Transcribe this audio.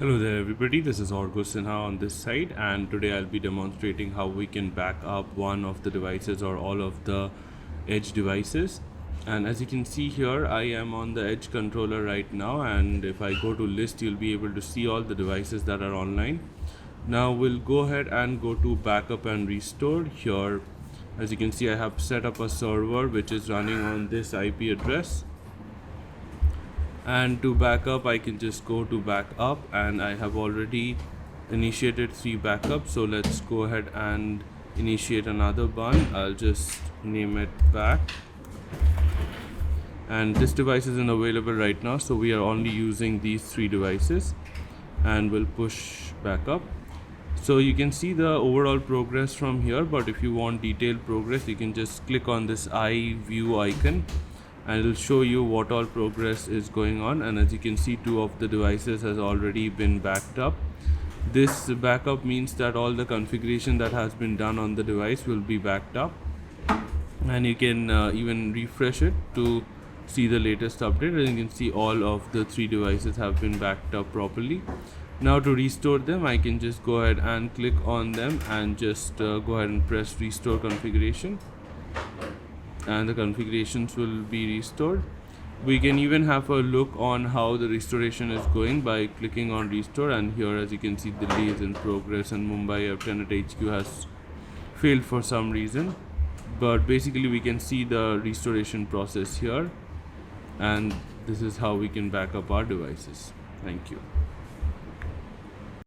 Hello there everybody, this is Orgo Sinha on this side, and today I'll be demonstrating how we can back up one of the devices or all of the edge devices. And as you can see here, I am on the edge controller right now, and if I go to list, you'll be able to see all the devices that are online. Now we'll go ahead and go to backup and restore. Here, as you can see, I have set up a server which is running on this IP address. And to backup, I can just go to backup, and I have already initiated 3 backups. So let's go ahead and initiate another one. I'll just name it back, and this device isn't available right now, so we are only using these 3 devices, and we'll push backup. So you can see the overall progress from here, but if you want detailed progress, you can just click on this eye view icon and it'll show you what all progress is going on. And as you can see, 2 of the devices has already been backed up. This backup means that all the configuration that has been done on the device will be backed up, and you can even refresh it to see the latest update, and you can see all of the 3 devices have been backed up properly. Now to restore them, I can just go ahead and click on them and just go ahead and press restore configuration, and the configurations will be restored. We can even have a look on how the restoration is going by clicking on restore, and here as you can see, Delhi is in progress and Mumbai F10 HQ has failed for some reason. But basically we can see the restoration process here, and this is how we can back up our devices. Thank you.